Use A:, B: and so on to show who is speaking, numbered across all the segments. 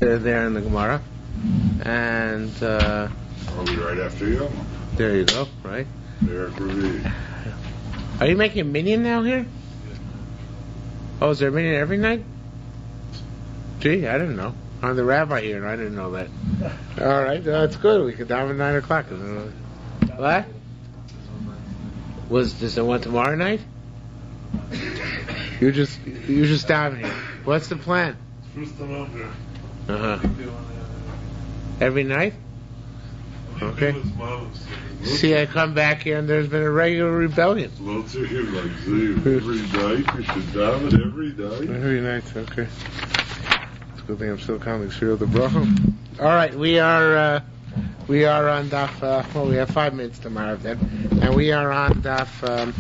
A: there in the Gemara, and
B: I'll be right after you.
A: there you go, right?
B: There for me.
A: Are you making a minyan now here? Oh, is there a minyan every night? Gee, I didn't know. I'm the rabbi here, and I didn't know that. All right, that's good. We could dive at 9 o'clock. What? Is there one tomorrow night? You're just down here. What's the plan?
B: First time out there.
A: Uh-huh. Every night? Okay. See, I come back here and there's been a regular rebellion.
B: Lots of him like every night. We should down it every night.
A: Every night, okay. It's a good thing I'm still counting shiur the bracha. All right, we are on daf. Well, we have 5 minutes tomorrow then, and we are on daf.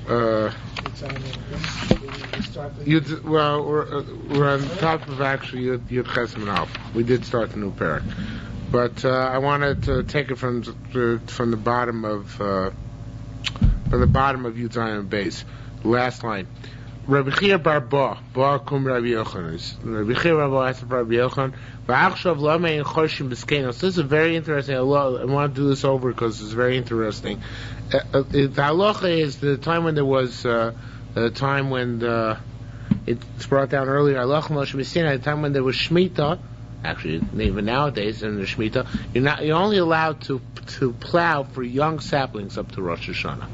A: We're on top of actually Yud Ches and Alf. We did start the new parak, but I wanted to take it from the bottom of Yud Zayin base. Last line. Rabbi Chia bar Ba kum Rabbi Yochanan. Rabbi Chia bar Ba asked Rabbi Yochanan. V'achshav lamein choshim b'skenos. This is very interesting. I want to do this over because it's very interesting. The halacha is the time when there was the time when it's brought down earlier. Halacha Moshe Messina. The time when there was shmita. Actually, even nowadays in the shmita, you're only allowed to plow for young saplings up to Rosh Hashanah.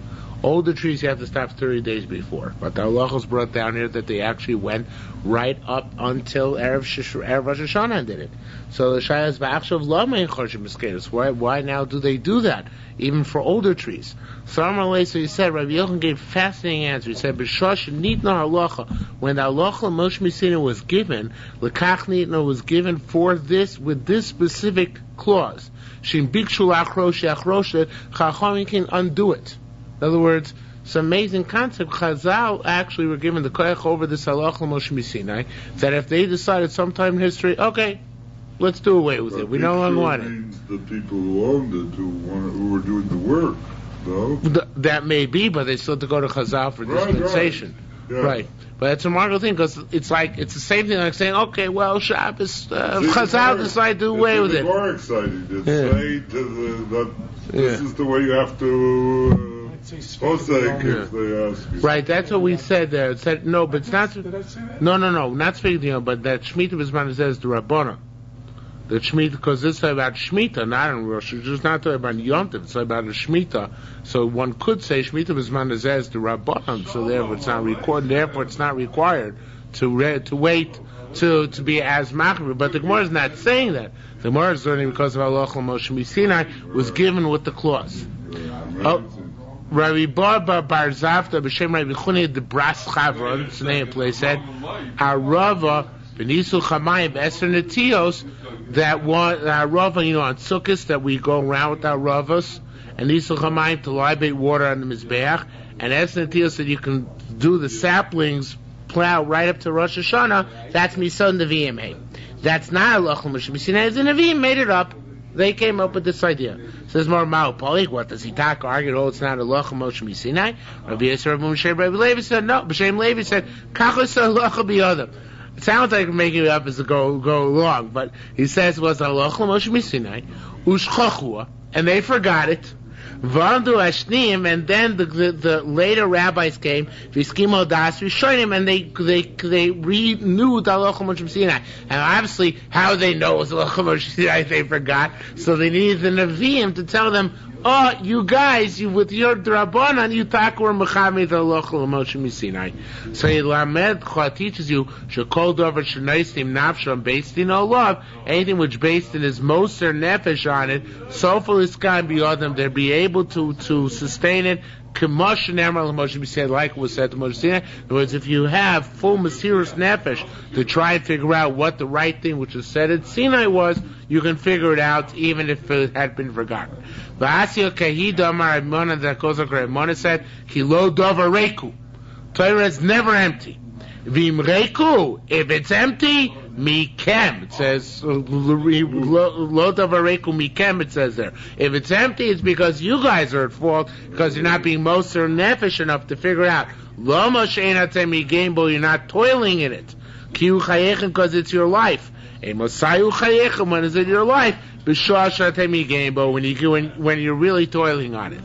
A: Older trees you have to stop 30 days before. But the halachos brought down here that they actually went right up until Erev Rosh Hashanah and did it. So the Shaya is ba'achshav lamein choshim b'skenos. Why now do they do that? Even for older trees. So he said, Rabbi Yochanan gave a fascinating answer. He said, B'shosh nitna halacha. When the halacha Moshe Messina was given, l'kach nitna was given for this, with this specific clause. Shin bikshu achroshe, chachamim can undo it. In other words, it's an amazing concept. Chazal actually were given the koyach over this halacha Moshe Messina that if they decided sometime in history, okay, let's do away with it. We no longer want it.
B: Means the people who owned it, who were doing the work, no?
A: That may be, but they still have to go to Chazal for dispensation.
B: Right. Yeah.
A: Right. But it's a remarkable thing because it's the same thing like saying, okay, well, Shabbos, Chazal decide to do away with it.
B: It's more exciting to say this is the way you have to. If they ask you.
A: Right, that's what we said there. It said no, but it's not.
C: Did I say that?
A: No, not speaking, but that Shemitah B'zman says the Rabbana. The Shemitah, because this is about Shemitah, not in Rosh. It's just not talking about Yom Tov. It's about a Shemitah. So one could say Shemitah B'zman says the Rabbana. So therefore, it's not recorded. Therefore, it's not required to wait to be as machmir. But the Gemara is not saying that. The Gemara is learning because of Allah Moshe Messina was given with the clause. Rabbi Bar Zavta b'shem Rabbi Chuni the Bras Chavron, it's the name of the place, said, Arava b'nisul chamayim b'eser netios, that one, Arava, on Sukkot, that we go around with our Ravas, and nisul chamayim to libate water on the Mizbeach, and eser netios that you can do the saplings, plow right up to Rosh Hashanah, that's Misod Nevi'im. That's not Allah Moshe Messina, the Nevi'im made it up. They came up with this idea. Says more Ma'u what does he talk? Argued, it's not Allah Moshe Messina. Rabbi Yisrael Rabbi Levi said, no. B'Shem Levi said, Kachos Allah b'yodam. It sounds like making it up as it go along, but he says it was Allah Moshe Messina, Ushchachua, and they forgot it. Vandu Ashnim, and then the later rabbis came, V'skimo Das Rishonim, and they renewed Allah Moshe Messina. And obviously, how they know it was Allah Moshe Messina, they forgot. So they needed the Nevi'im to tell them, oh, you guys, with your Drabanan, you talk or Mechamid Allah Moshe Messina. So Lamed teaches you, Shekol Dover Shenoistim Nafsham based in Allah, anything which based in his Moser Nefesh on it, Sofal Iskan beyond they'll be able to sustain it. K'mosh Ne'emar Moshe Messina, like was said to Moshe Messina. In other words, if you have full Mesiras Nefesh to try and figure out what the right thing which was said at Sinai was, you can figure it out even if it had been forgotten. V'asio Kahida Amar Ramona, that goes like Ramona said, Ki lo dover reku. Torah is never empty. V'im reku, if it's empty, mikem. It says lo davar reku mikem. It says there. If it's empty, it's because you guys are at fault because you're not being moser nefesh enough to figure out. Lo moshein atem migimbo. You're not toiling in it Kiu chayechem, because it's your life. Emosayu chayechem, when is it your life? B'shah shatemi gamebo, when you're really toiling on it.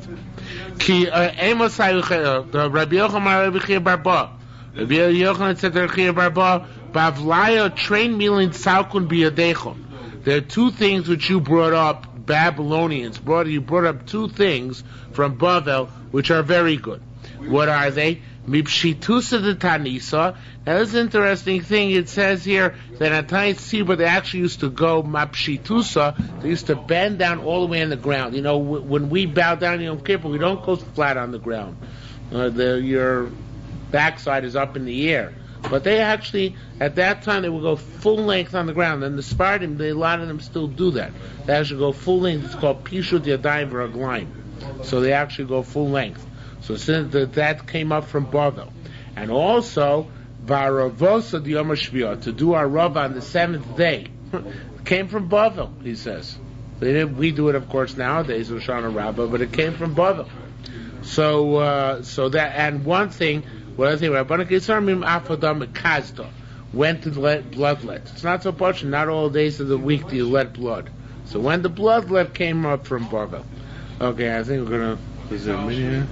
A: Ki emosayu chayechem. Rabbi Yochanan Rabbi Chia Barba. Rabbi Yochanan said to Rabbi Chia Barba, Bavlaya train milin salkun biyadechon. There are two things which you brought up. Babylonians you brought up two things from Bavel which are very good. What are they? Mipshitusa de Tanisa. Now this is an interesting thing. It says here that at Tanisa they actually used to go mapshitusa. They used to bend down all the way on the ground. You know, when we bow down in Yom Kippur, we don't go flat on the ground. Your backside is up in the air. But they actually, at that time, they would go full length on the ground. And the Spartan, a lot of them still do that. They actually go full length. It's called Pishut Yadayim V'Raglayim. So they actually go full length. So since that came up from Bavel. And also, V'Aravosa D'Yom HaShviah, to do our Rav on the seventh day, came from Bavel, he says. We do it, of course, nowadays, Hoshana Rabbah, but it came from Bavel. So that, and one thing, what I think, Rabbanan Kisarmim Afadam Kazda went to let bloodlet. It's not so much, not all days of the week do you let blood. So when the bloodlet came up from Bavel. Okay, I think we're gonna. Is there a minute?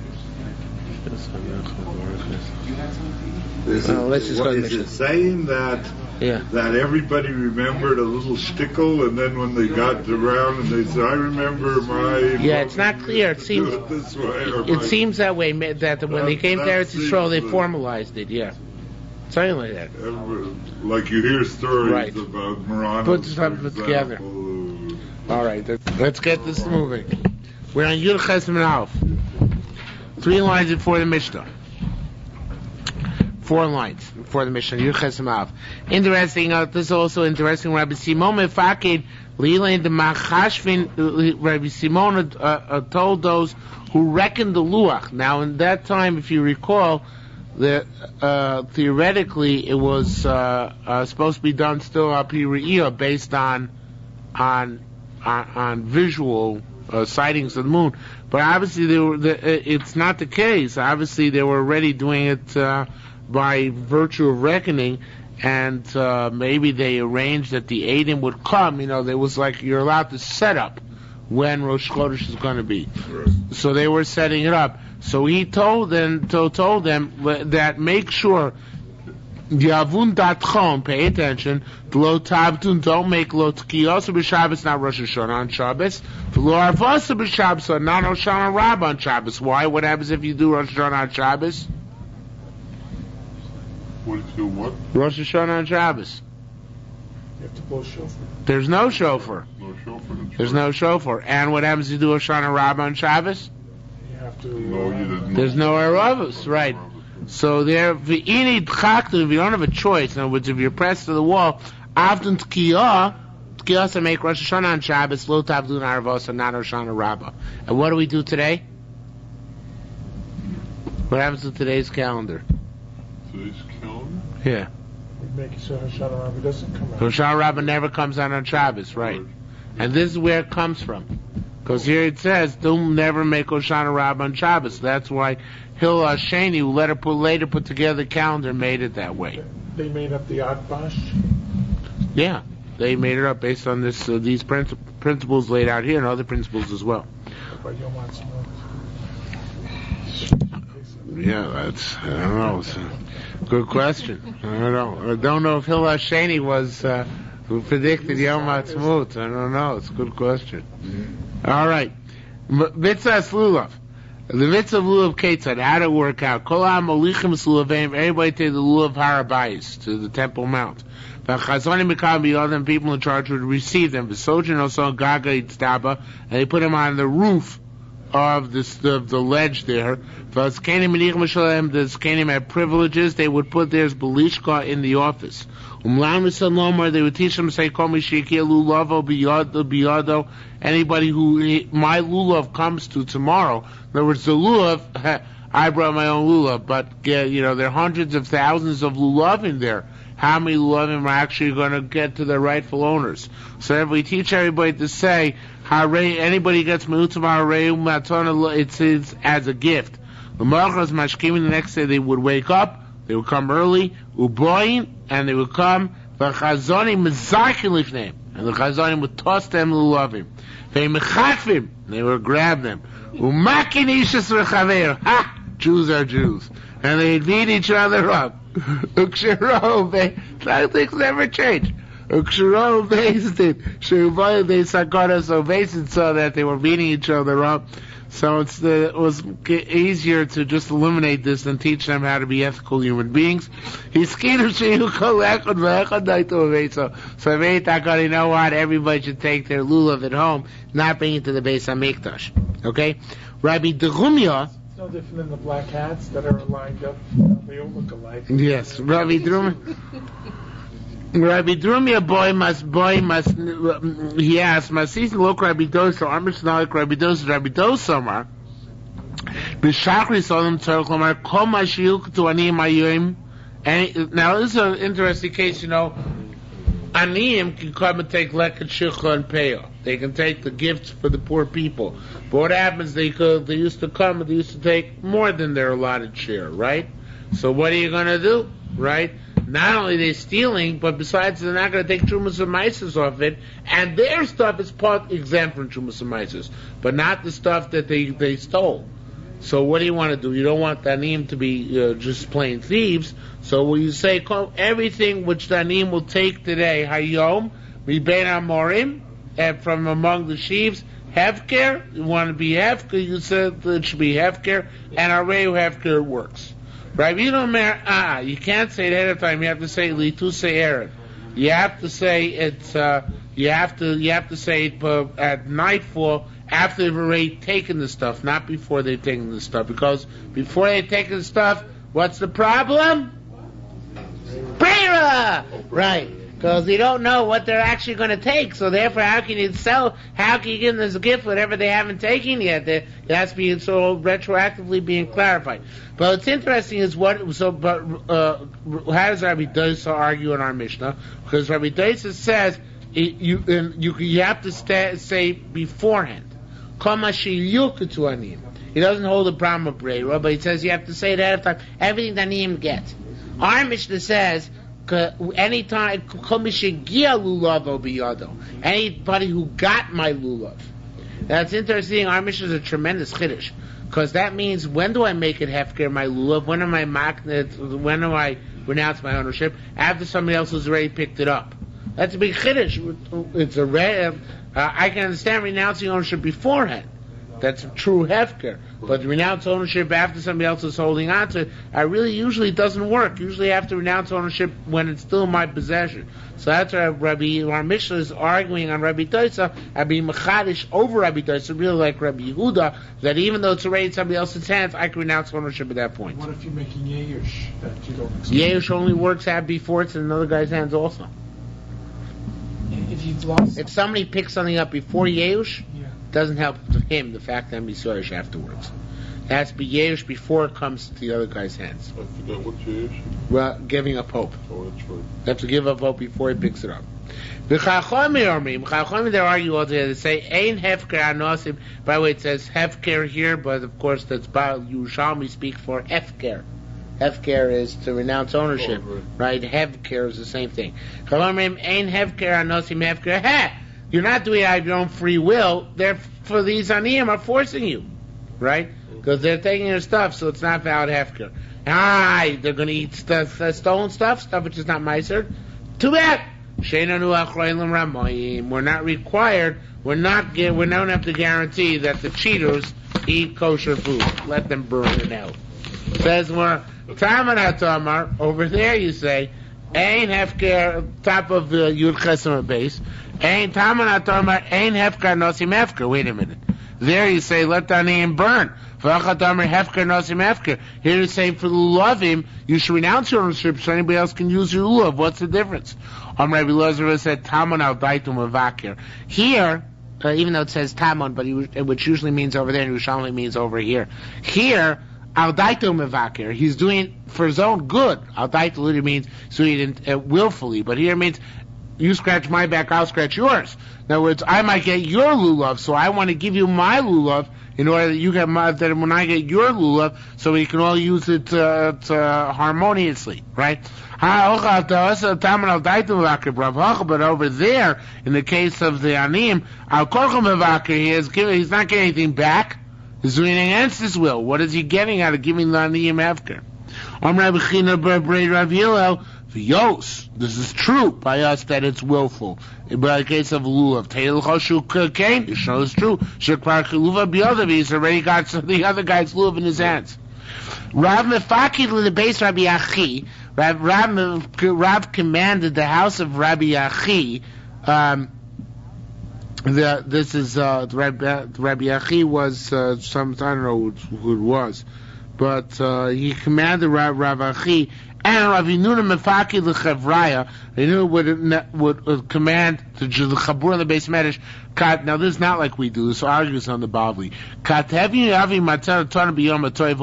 A: Let's just go to
B: is it saying that that everybody remembered a little shtickle, and then when they got around and they said, "I remember my..."
A: Yeah, it's not clear. It seems
B: this way,
A: it seems that way. That when they came to Eretz Yisrael, they formalized it. Yeah, something like that.
B: Like you hear stories about Morano.
A: Put something together. All right, let's get this moving. We're on Yud Ches Min Aleph. 3 lines before the Mishnah. 4 lines before the Mishnah. Yud Ches Min Aleph. Interesting. This is also interesting. Rabbi Simon Mefakid Lilain the Machashvin. Rabbi Simon told those who reckoned the luach. Now, in that time, if you recall, theoretically it was supposed to be done still up here based on visual sightings of the moon, but obviously it's not the case. Obviously, they were already doing it by virtue of reckoning, and maybe they arranged that the Eidim would come. You know, there was like you're allowed to set up when Rosh Chodesh is going to be. Right. So they were setting it up. So he told them that make sure. Yavun datchon, pay attention. Lo tabtun, don't make lo tkiyasa b'Shabbos, not Rosh Hashanah on Shabbos. Lo arvasa b'Shabbos, not Hoshana Rabbah on Shabbos. Why? What happens if you do Rosh Hashanah on Shabbos?
B: What if you do what?
A: Rosh Hashanah on Shabbos.
C: You have to blow shofar.
A: There's no shofar.
B: No shofar.
A: There's no shofar. And what happens if you do Hoshana Rabbah on Shabbos?
C: You have to.
A: There's no Eravos, right? So there, if you don't have a choice, in other words, if you're pressed to the wall, often tkiyah to make Rosh Hashanah on Shabbos, lo tavdun arvos, and not Hoshana Rabbah. And what do we do today? What happens to today's calendar?
B: Today's calendar?
A: Yeah.
C: We make it so Hoshana Rabbah doesn't come out.
A: Hoshana Rabbah never comes out on Shabbos, right? And this is where it comes from. Because here it says, don't never make Hoshana Rabbah on Shabbos. That's why Hillel Shani, who later put together the calendar, made it that way.
C: They made up the Atbash?
A: Yeah, they made it up based on these principles laid out here and other principles as well. Yeah, I don't know. It's a good question. I don't know if Hillel Shani was who predicted Yom Ha'atzmaut. I don't know. It's a good question. Mm-hmm. All right. Mitzvahs Lulav. The mitzvah of lulav ketzad, how to work out. Kol ha'molichim lulaveim, everybody take the lulav Harabayis to the Temple Mount. V'chazonim mikal b'yodem, people in charge would receive them. V'sojin also gaga itztaba, and they put them on the roof of the ledge there. V'azkenim menichim shalem, the zkenim had privileges, they would put theirs belishka in the office. Umlam v'salomar, they would teach them, say, kol mishikia lulavo biyado, anybody who my lulav comes to tomorrow. In other words, the lulav, I brought my own lulav, but there are hundreds of thousands of lulav in there. How many lulavim are actually going to get to their rightful owners? So if we teach everybody to say, anybody gets meutam harei, it's as a gift. The next day they would wake up, They would come early, uboyin, and they would come, v'chazonim mezarkin lifneim, and the chazonim would toss them lulavim. V'mechafim, they would grab them. Umakin ishas v'chaver, ha! Jews are Jews. And they'd beat each other up. Things never change. They saw that they were beating each other up. So it was easier to just eliminate this and teach them how to be ethical human beings. So you know what? Everybody should take their lulav at home, not bring it to the Beis HaMikdash. Okay? Rabbi Drumya.
C: It's no different than the black hats that are lined up. They all look alike.
A: Yes, Rabbi Drumya. Rabbi Drumya he asked, Masis look Rabbi Dosa, Amish Nalik Rabbi Dosa, Bishakri Solim Tzarklomar, Koma Shiuk to Anim Ayim. And now this is an interesting case, you know. Aniyim can come and take leket shikha and peah. They can take the gifts for the poor people. But what happens? They used to come and they used to take more than their allotted share, right? So what are you going to do, right? Not only are they stealing, but besides they're not going to take trumas and mises off it, and their stuff is part exempt from trumas and mises, but not the stuff that they stole. So what do you want to do? You don't want the aniyim to be just plain thieves. So will you say everything which the aniyim will take today, hayom, mibein amorim, and from among the sheaves, hefker? You want to be hefker? You said it should be hefker, and areu hefker works. Right? You can't say it ahead of time. You have to say litus erev. You have to say it's. You have to say it at nightfall after they've already taken the stuff, not before they've taken the stuff. Because before they've taken the stuff, what's the problem? Brera! Right. Because you don't know what they're actually going to take. So therefore, how can you give them as a gift whatever they haven't taken yet? That's being so retroactively being clarified. But what's interesting is how does Rabbi Dosa argue in our Mishnah? Because Rabbi Dosa says you have to say beforehand. He doesn't hold the problem of Brera, but he says you have to say it ahead of time. Everything that Niyim gets. Our Mishnah says anytime anybody who got my lulav. That's interesting. Our Mishnah is a tremendous chiddush, because that means when do I make it hefker my lulav? When am I when do I renounce my ownership? After somebody else has already picked it up. That's a big chiddush. It's I can understand renouncing ownership beforehand. That's a true hefker. But renounce ownership after somebody else is holding on to it, usually doesn't work. Usually I have to renounce ownership when it's still in my possession. So that's why our Mishnah is arguing on Rabbi Dosa, and being mechadish over Rabbi Dosa, really like Rabbi Yehuda, that even though it's already in somebody else's hands, I can renounce ownership at that point.
C: What if you're making Yeush that you don't expect?
A: Yeush only works out before it's in another guy's hands also.
C: If you've lost,
A: if somebody picks something up before Yeush,
C: yeah,
A: doesn't help him the fact that I'm Yisraelish afterwards. It has to be Yeush before it comes to the other guy's hands.
B: I forgot what Yeush?
A: Well, giving up hope.
B: Oh, that's right.
A: You have to give up hope before he picks it up. The Chachomim, they argue all together. They say, Ein Hefker Anosim. By the way, it says Hefker here, but of course that's Yerushalmi speak for Hefker. Hefker is to renounce ownership, right? Hefker is the same thing. Chachomim, Ein Hefker Anosim Hefker. You're not doing it out of your own free will. For these aniyim are forcing you, right? Because they're taking your stuff, so it's not valid hefker. They're going to eat stolen stuff which is not meiser. Too bad. We're not required. We don't have to guarantee that the cheaters eat kosher food. Let them burn it out. Says more. Over there you say, Ein hefker, top of the Yud Chesama base. Ein hefker nosim hefker. Wait a minute. There you say, let the aniyim burn. Hefker nosim hefker. Here you say, for the lulavim, you should renounce your ownership so anybody else can use your lulav. What's the difference? Rabbi Lazarus said, Taman al daitum avakir. Here, even though it says Taman, but which usually means over there, and Yerushalmi means over here. Here, al daitum avakir. He's doing it for his own good. Al daitum literally means he's doing it willfully, but here it means you scratch my back, I'll scratch yours. In other words, I might get your lulav, so I want to give you my lulav in order that you get that when I get your lulav, so we can all use it harmoniously, right? But over there, in the case of the anim, he's not getting anything back. He's doing it against his will. What is he getting out of giving the anim hefker? This is true by us that it's willful. But in the case of lulav, it's true. He's already got the other guy's lulav in his hands. Rav mefakid the base Rabbi Achi. Rav commanded the house of Rabbi Achi. This is Rabbi Achi was some, I don't know who it was, but he commanded Rav Achi. And Rav Nuna mefakid lechavraya. He knew would command to the chabur on the base medish. Now this is not like we do. This argues on the Bavli.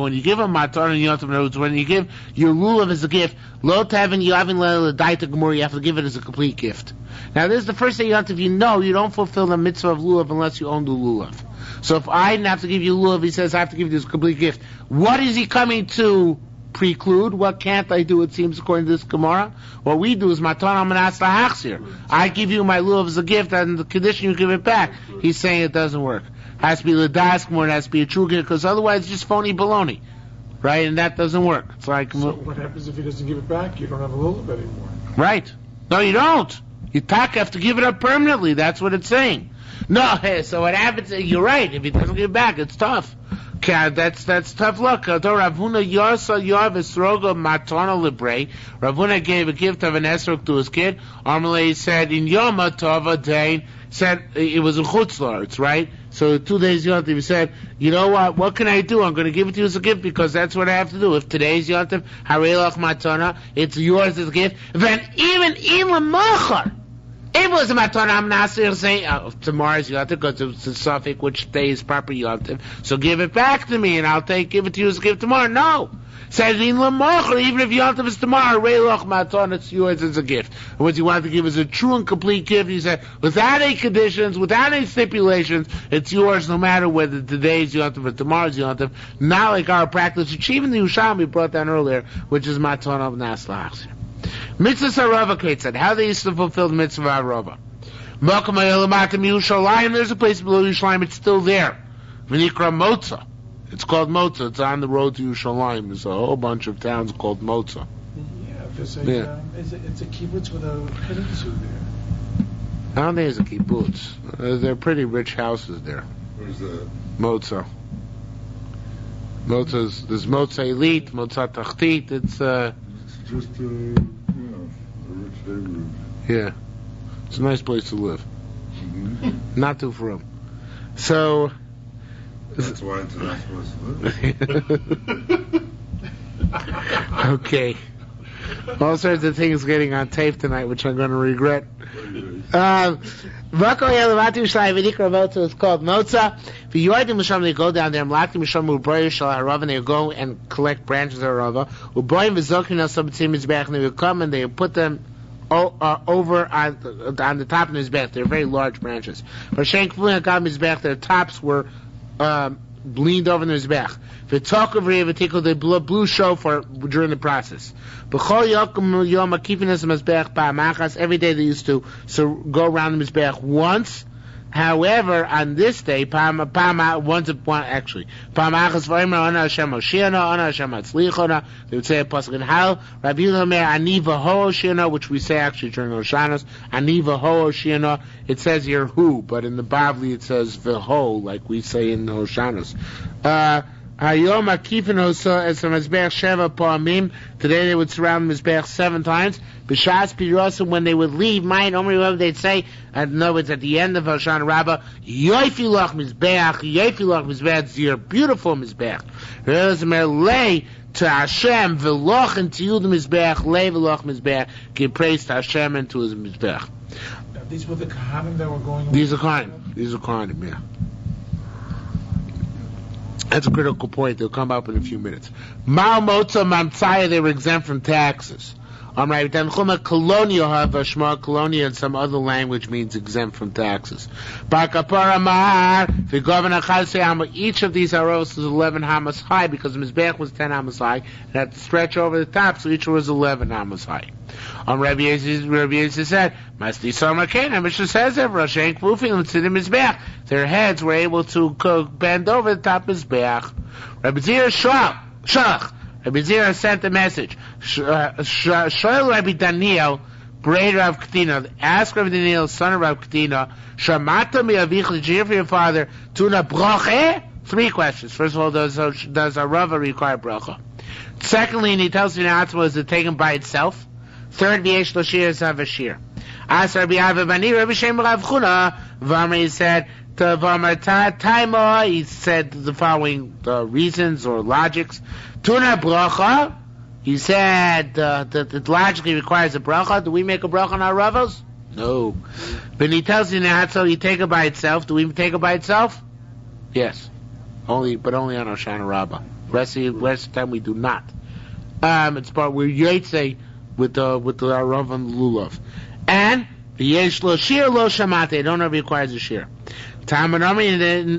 A: When you give a matar and yontav, when you give your lulav as a gift, lo tavin yavin le'daita gemur, you have to give it as a complete gift. Now this is the first day yontav. You don't fulfill the mitzvah of lulav unless you own the lulav. So if I didn't have to give you lulav, he says I have to give you this complete gift. What is he coming to preclude? What can't I do? It seems according to this Gemara. What we do is matan amanas lahachzir. I give you my lulav as a gift, and the condition you give it back. He's saying it doesn't work. Has to be ledas more. It has to be a true gift, because otherwise it's just phony baloney, right? And that doesn't work. It's like
C: so what happens if he doesn't give it back? You don't have a lulav anymore.
A: Right? No, you don't. You have to give it up permanently. That's what it's saying. No, so what happens? You're right. If he doesn't give it back, it's tough. Okay, that's tough luck. Ravuna gave a gift of an esrog to his kid. Armalei said in Yom Tova Dain, said it was a chutzlar, right? So 2 days Yontif, he said, you know what can I do? I'm going to give it to you as a gift because that's what I have to do. If today's Yontif, Harelach Matana, it's yours as a gift. Then even Machar, it was a matana. I'm not saying tomorrow's yontif because it's a suffix which day is proper yontif. So give it back to me and I'll give it to you as a gift tomorrow. No, says in lamachar. Even if yontif is tomorrow, reiloch matana, it's yours as a gift. And what you want to give is a true and complete gift. He said without any conditions, without any stipulations, it's yours no matter whether today's yontif or tomorrow's yontif. Not like our practice, which even the Yerushalmi brought down earlier, which is matana of naslach. Mitzvah Sarava Kate said, how they used to fulfill the mitzvah Arava. Malkam Ayelamatim Yerushalayim, there's a place below Yerushalayim, it's still there. V'nikra Motza. It's called Motza, it's on the road to Yerushalayim. There's a whole bunch of towns called Motza.
C: Yeah, there's it's a kibbutz with a petting zoo there.
A: I don't think it's a kibbutz. They're pretty rich houses there.
B: Where's that?
A: Motza. There's Motza Elite, Motza Tachtit, it's
B: just a rich neighborhood.
A: Yeah, it's a nice place to live.
B: Mm-hmm.
A: Not too frum. So
B: that's why it's not supposed to live.
A: Okay, all sorts of things getting on tape tonight, which I'm going to regret. It's called Motza. They go down there, and they go and collect branches of Arava. And they will come and they will put them over on the top of his back. They're very large branches. Their tops were leaned over in his back. They blew shofar during the process. Every day they used to go around the mizbeach once. However, on this day, once actually, they would say a pasuk in Hal, Rabbi Yomer Aniva Ho Shiana, which we say actually during Hoshanos, Aniva Ho Shiana. It says here who, but in the Bavli it says V'ho, like we say in Hoshanos. Hayom Akifin Hosa as a Mizbeach Sheva Pa'amim. Today they would surround the Mizbeach 7 times. B'shas Pirosim, when they would leave, they'd say, in other words, at the end of Hoshana Rabbah, Yoifi Lach Mizbeach, it's your beautiful Mizbeach. Lei to Hashem, V'loch and to you the Mizbeach, Lei V'loch Mizbeach, give praise to Hashem and to his Mizbeach.
C: These were the Kohanim that were going on?
A: These are Kohanim, yeah. That's a critical point. They'll come up in a few minutes. Mal Motza Mamtzaya, they were exempt from taxes. Amray Tanchuma colonial have a shema colonial in some other language means exempt from taxes. Bakapara Mahar, the governor Chaseyama, each of these aros is 11 hamas high because the Mizbech was 10 hamas high and had to stretch over the top, so each was 11 hamas high. Rabbi Yezid said, Masti Somer Kana, Mishnah says that Rashen Kvufim to the Mizbech. Their heads were able to bend over the top of Mizbech. Rabbi Zir Shalach. Rabbi Zira sent a message. Shoel Rabbi Daniel, brother of Ketina, ask Rabbi Daniel, son of Rabbi Ketina, Shamata mi avich, did you hear from your father, Tuna bracha? 3 questions. First of all, does a Rava require bracha? Secondly, and he tells me now, is it taken by itself? Third, v'yesh l'shir zav v'shir. As Rabbi Avivani, Rabbi Shem Rav Chuna, Vamri said, he said the following reasons or logics. Tuna bracha, he said that it logically requires a bracha. Do we make a bracha on our ravos? No. But he tells you now, so you take it by itself. Do we take it by itself? Yes. But only on Hoshana Rabbah. Rest of the time we do not. It's part where Yotze with our Rav and Lulav. And the Yesh Lo Shir Lo Shamate, don't know if it requires a shir. Tamanami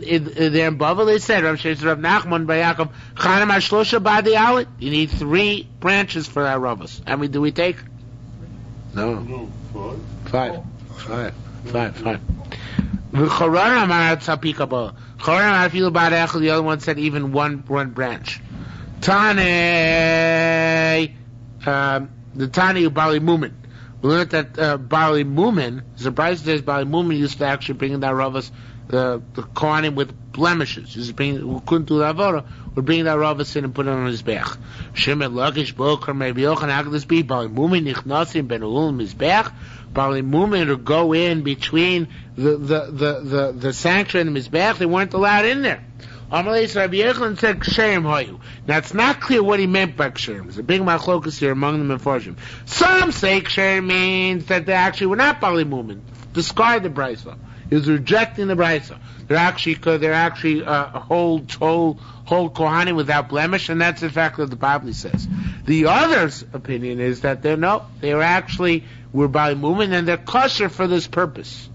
A: in Bava they said Rav Shesher Rav Nachman by Yaakov Chanam Ashlosha Badi Alit. You need 3 branches for that Ravos. How many do we take? No. 5. V'chorana Amar Tzapika Bo. Chorana Amar Filu Bad Echel. The other one said even one branch. Tane the Tani Bali Mumin. We learned that Bali Mumin, surprised that Bali Mumin used to actually bring in that Ravos the Kohanim with blemishes. Who couldn't do the avoda, would bring that Ravos in and put it on his bech. Shemet Lakish Boker maybe Yochan. How could this be? Bali Mumin Nichnasim Ben Ulum Mizbech. Bali Mumin to go in between the sanctuary and the Mizbech. They weren't allowed in there. Amalei Rabbi Yechon said Ksherim Hoyu. Now it's not clear what he meant by Ksherim. There's a big machlokus here among them in Forshim. Some say Ksherim means that they actually were not Bali Mumin. Discard the Brisa. He was rejecting the Brisa. They're actually whole Kohanim without blemish, and that's in fact what the Bible says. The other's opinion is that they were actually Bali Mumin and they're kosher for this purpose.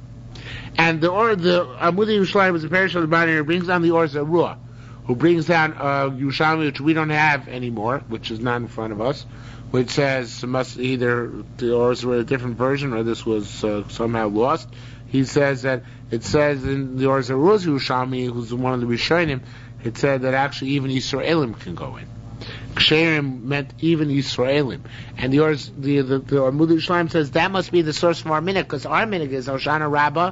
A: And the Amud Yerushalmi was a parish of the body who brings down the Or Zarua, who brings down Yerushalmi, which we don't have anymore, which is not in front of us, which says must either the Ors were a different version or this was somehow lost. He says that it says in the Or Zarua's Yerushalmi, who's one of the Rishonim, it said that actually even Yisraelim can go in. Ksherim meant even Yisraelim, and the Amud Yerushalmi says that must be the source of our minhag, because our minhag is Hoshana Rabbah.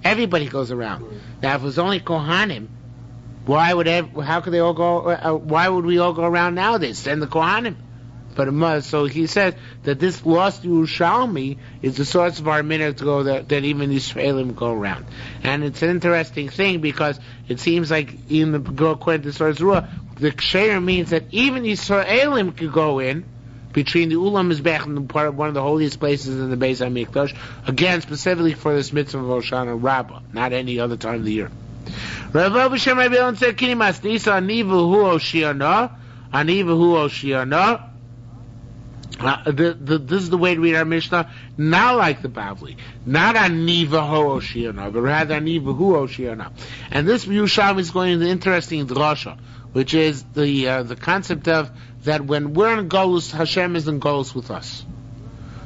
A: Everybody goes around. Now, if it was only Kohanim, how could they all go? Why would we all go around nowadays? Send the Kohanim. But it must. So he says that this lost Yerushalmi is the source of our minhag to go that even the Israelim go around. And it's an interesting thing because it seems like according to the source Ruah, the Ksheir means that even Israelim could go in between the Ulam Mizbech and one of the holiest places in the Beis HaMikdash, again, specifically for this mitzvah of Hoshana Rabbah, not any other time of the year. Rav B'Shem Rabbi Elon said, Kini Masnisa Anivu Hu Oshiana, this is the way to read our Mishnah, not like the Bavli, not Aniva Ho Oshiana, but rather Aniva Hu Oshiana. And this Yerushalmi is going into interesting drasha, which is the concept of that when we're in Golus, Hashem is in Golus with us.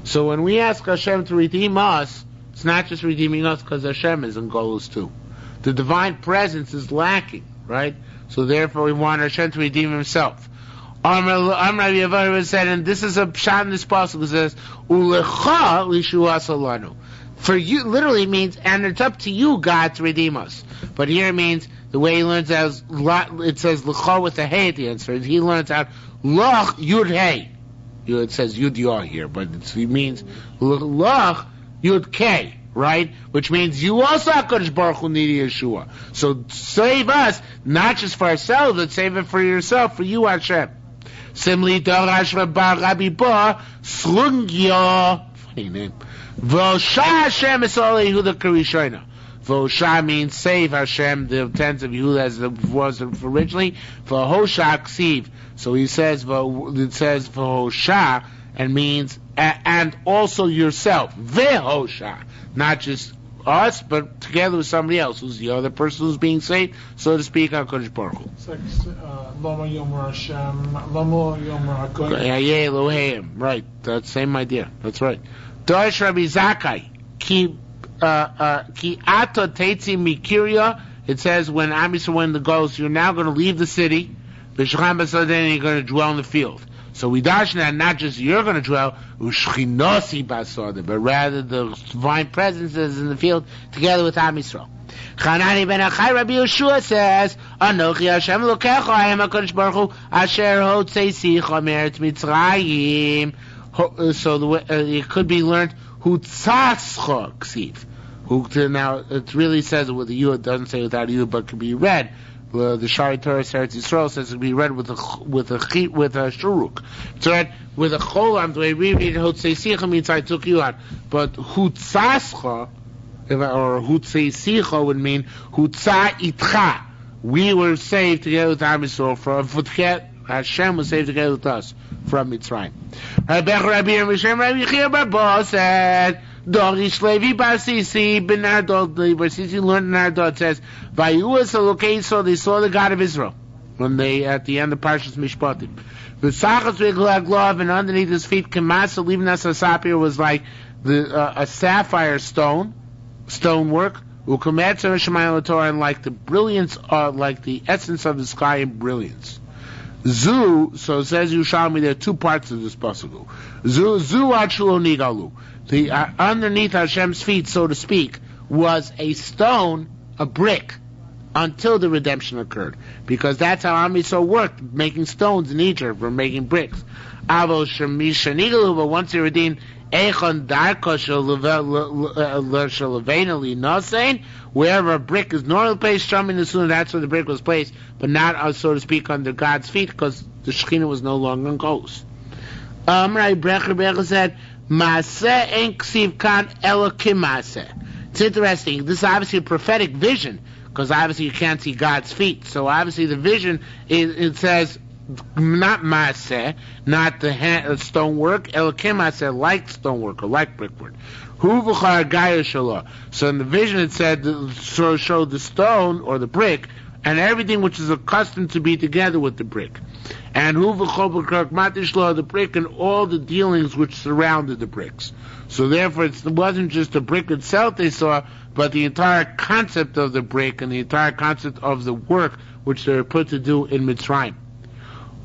A: So when we ask Hashem to redeem us, it's not just redeeming us because Hashem is in Golus too. The divine presence is lacking, right? So therefore we want Hashem to redeem himself. Amr said, and this is a pshat in this passage, it says, Ulecha lishuas alanu. For you, literally means, and it's up to you, God, to redeem us. But here it means, the way he learns out, it says Lecha with a hey at the end. So he learns out Lach Yud Hey. It says Yud Yah here, but it means Lach Yud K, right? Which means you also, HaKadosh Baruch Hu, need Yeshua. So save us, not just for ourselves, but save it for yourself, for you, Hashem. Similarly, Darash Rabbi Ba Slungya. Funny name. V'osha Hashem es Yehuda Karishona. V'osha means save Hashem, the tens of Yehuda as it was originally. V'hosha ksiv. So he says, it says V'osha and means and also yourself. Vehosha, not just us, but together with somebody else, who's the other person who's being saved, so to speak, HaKadosh Baruch Hu.
C: It's like Lama Yomer Hashem, Lama Yomer HaKodesh.
A: Elohim, right? That same idea. That's right. Doish Rabbi Zakai, ki ato teitzi mikiria. It says when Am Yisrael went to go, so you're now going to leave the city. B'shacham b'saden, you're going to dwell in the field. So we dash that not just you're going to dwell, ushchinosi basada, but rather the divine presence is in the field together with Am Yisrael. Chanani ben Achai Rabbi Yeshua says, Anochi Hashem Lokecha, I am HaKadosh Baruch Hu, Asher Hotzei Sicha Meretz Mitzrayim. So it could be learned, Hutzascha Ksiv. Now, it really says it with a U, it doesn't say without a U, but it can be read. The Shari Torah Eretz Yisrael says it can be read with a shuruk. It's read with a cholam. The way we read Hotzei Sicha means I took you out. But Hutzascha, or Hutzei Sicha would mean Hutza Itcha. We were saved together with Am Yisrael from Hashem was saved together with us from Mitzrayim. Rabbi Yechiel Barbo said, Dorish Levi Basisi ben Nardot, Basisi learned in Nardot, says, Vayuas Elokein, they saw the God of Israel when they at the end of Parshas Mishpatim. V'sachas v'glaglav, and underneath his feet, Kamasa Livnas Asapir was like a sapphire stonework. Ukametzer Shemayim Torah, and like the brilliance, like the essence of the sky in brilliance. Zu, so it says Yerushalmi, there are two parts of this pasuk. Zu achulo nigalu. The underneath Hashem's feet, so to speak, was a stone, a brick, until the redemption occurred, because that's how Am Yisrael worked, making stones in Egypt, or making bricks. Avo shemisha nigalu, but once they redeemed, Echon darko shalavena li nasein, wherever a brick is normally placed, strumming the sunnah, that's where the brick was placed, but not, so to speak, under God's feet, because the Shekhinah was no longer on coast. Brecher said, Maaseh en ksiv kan elokim maaseh. It's interesting. This is obviously a prophetic vision, because obviously you can't see God's feet. So obviously the vision, it says, not maaseh, not the stonework, elokim maaseh, like stonework or like brickwork. Hu v'char gaya shalah. So in the vision it said, so showed the stone or the brick, and everything which is accustomed to be together with the brick. And hu v'chol b'krak matishlah, the brick, and all the dealings which surrounded the bricks. So therefore it wasn't just the brick itself they saw, but the entire concept of the brick and the entire concept of the work which they were put to do in Mitzrayim.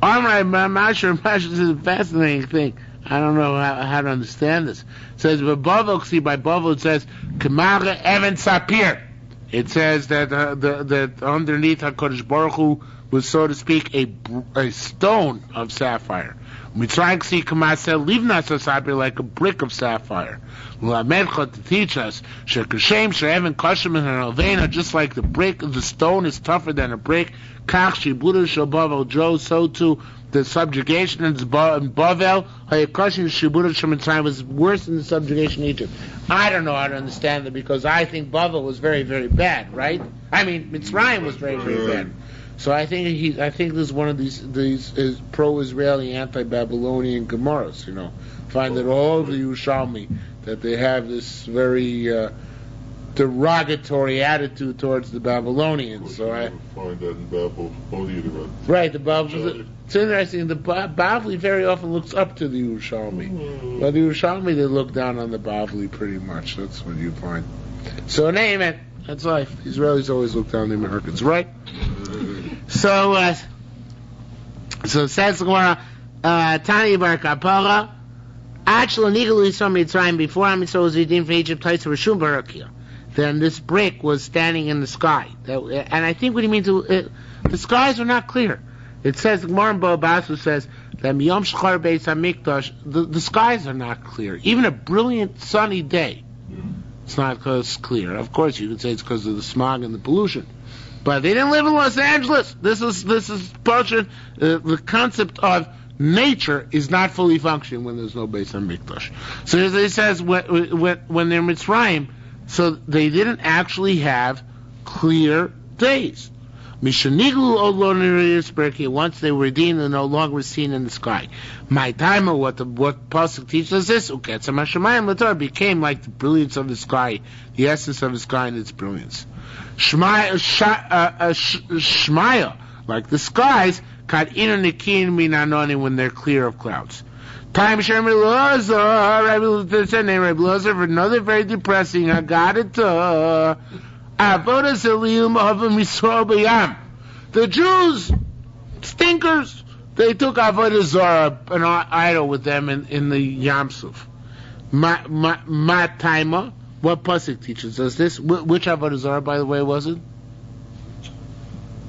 A: Alright, Masher is a fascinating thing. I don't know how to understand this. It says, by Bavel it says, Kemara Evan Sapir. It says that that underneath HaKadosh Baruch Hu was, so to speak, a stone of sapphire. Mitzrayim see Kamasel Livnas Sapir, like a brick of sapphire. To teach us, Shekashem She'evan Kashim and Alvena, just like the brick, the stone is tougher than a brick. Kach Shibuda Shabavel Joe, so too the subjugation in Bavel, Hayakashin Shibuda Shemitzrayim was worse than the subjugation in Egypt. I don't know how to understand it, because I think Bavel was very, very bad, right? I mean, Mitzrayim was very, very bad. So I think this is one of these is pro-Israeli, anti-Babylonian Gemaras. Find that all of the Yerushalmi, that they have this very derogatory attitude towards the Babylonians. So I
B: find that in Babylonian.
A: Right, the Babylonians. It's interesting. The Bavli very often looks up to the Yerushalmi, but the Yerushalmi, they look down on the Bavli pretty much. That's what you find. So name it. That's life. Israelis always look down on the Americans, right? So it says the Gemara, Tani Bar Kapara, actually legally from Mitzrayim before Am Yisrael was redeemed from Egypt, Rishum Barakia. Then this brick was standing in the sky, and I think what he means, the skies are not clear. It says the Gemara in Basu says that Miyom Shachar Beis Hamikdash, the skies are not clear. Even a brilliant sunny day, it's not because clear. Of course, you could say it's because of the smog and the pollution. But they didn't live in Los Angeles. This is portion. The concept of nature is not fully functioning when there's no Beis Hamikdash. So as it says, when they're Mitzrayim, so they didn't actually have clear days. Mishaniglu olonir once they were redeemed and no longer seen in the sky. My timer, what pasuk teaches us this, Uketzamashamayim became like the brilliance of the sky, the essence of the sky and its brilliance. Shmaya, like the skies, kad inonikin minanoni when they're clear of clouds. Time Rabbi Lazar, for another very depressing. I got it. The Jews, stinkers, they took Avodah Zarah, an idol, with them in the Yam Suf. Ma Taima, what pasuk teaches us this? Which Avodah Zarah, by the way, was it?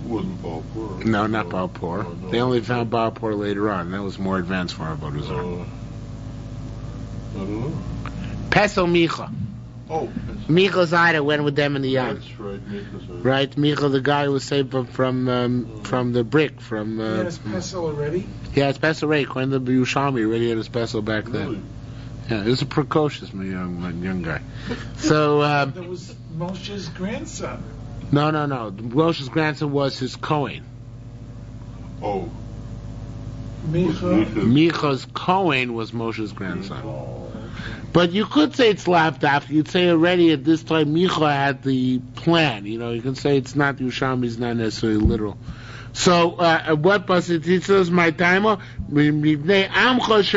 B: Wasn't Balpur.
A: No, not Balpur. No. They only found Balpur later on. That was more advanced for Avodah Zarah.
B: I don't know.
A: Pesel Micha.
B: Oh.
A: Micha's idol went with them in the Yam.
B: That's right, Micha's idol.
A: Right, Micha, the guy who was saved from the brick.
C: He had his pesel already?
A: Yeah, it's pesel already. According to the Yerushalmi, already had his pesel back then.
B: Really?
A: Yeah, it was a precocious young guy. So
C: that was Moshe's grandson.
A: No. Moshe's grandson was his Kohen.
B: Oh.
A: Micha's Kohen was Moshe's grandson. But you could say it's laughed after. You'd say already at this time Micha had the plan. You know, you can say it's not Yerushalmi, it's not necessarily literal. So, what pasuk teaches us? My timer, it's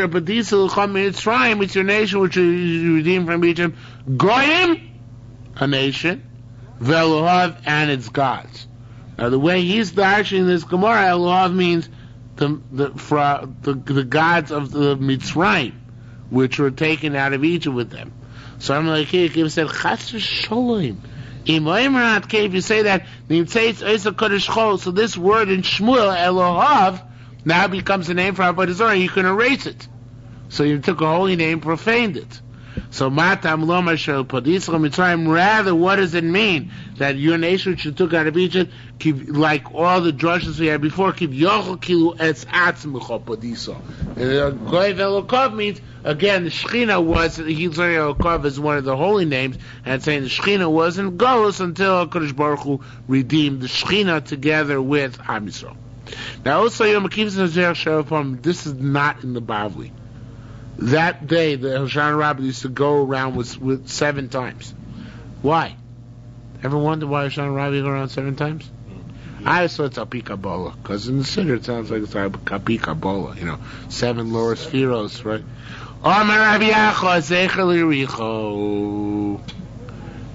A: your nation which you redeemed from Egypt. Goyim, a nation, Velohav, and its gods. Now, the way he's dashing this Gemara, Elohav means the gods of the Mitzrayim, which were taken out of Egypt with them. So I'm like, here, he said, Chas v'sholom. If you say that, so this word in Shmuel, Elohav, now becomes a name for Avodah Zarah. You can erase it. So you took a holy name, profaned it. So Matam Loma Shel Padisra Mitzrayim. Rather, what does it mean that your nation which you took out of Egypt, like all the drushes we had before, Kiv Yochel Kilu Etz Atzmecho Padisra. Goy Velokov means again the Shechina was Hilzari is one of the holy names, and saying the Shechina wasn't Golus until Kodesh Baruch Hu redeemed the Shechina together with Am Yisrael. Now also Yom Kippur, this is not in the Bavli. That day, the Hoshana Rabbah used to go around with 7 times. Why? Ever wonder why Hoshana Rabbah go around 7 times? I just thought it's Api Kabbalah, because in the Siddur it sounds like it's Api Kabbalah, 7 lower spheros, right?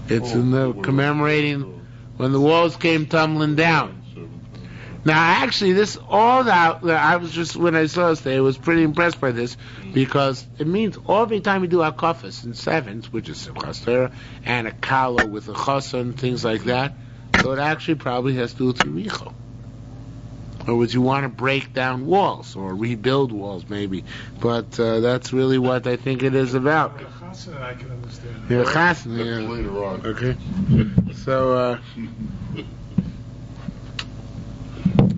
A: It's in the commemorating when the walls came tumbling down. Now, actually, this all that I was just when I saw this today, I was pretty impressed by this because it means every time we do our kafas in 7s, which is Simchas Torah, and a kala with a chasa and things like that, so it actually probably has to do with Yericho. Or would you want to break down walls or rebuild walls, maybe? But that's really what I think it is about.
C: Chassan, I can understand.
A: Yeah, chassan,
B: That's later on.
A: Okay. So.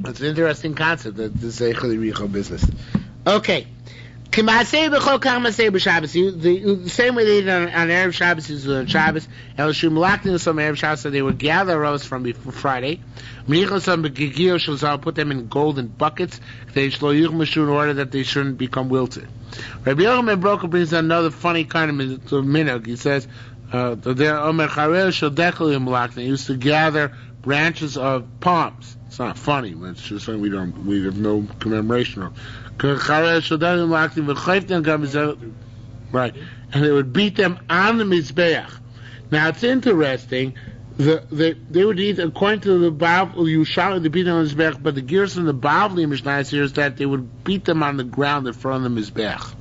A: It's an interesting concept, that this Eichel Yericho business. Okay. The same way they did on Erev Shabbos is on Shabbos. El Shum Laknin some Erev Shabbos, so they would gather rows from before Friday. Put them in golden buckets. They in order that they shouldn't become wilted. Rabbi Yochanan Broker brings another funny kind of minhag. He says, they used to gather branches of palms. It's not funny, but it's just something we have no commemoration of. Right. And they would beat them on the Mizbeach. Now it's interesting, they would eat, according to the Bavli, they beat them on the Mizbeach, but the gears in the Bavli Mishnah here is that they would beat them on the ground in front of the Mizbeach.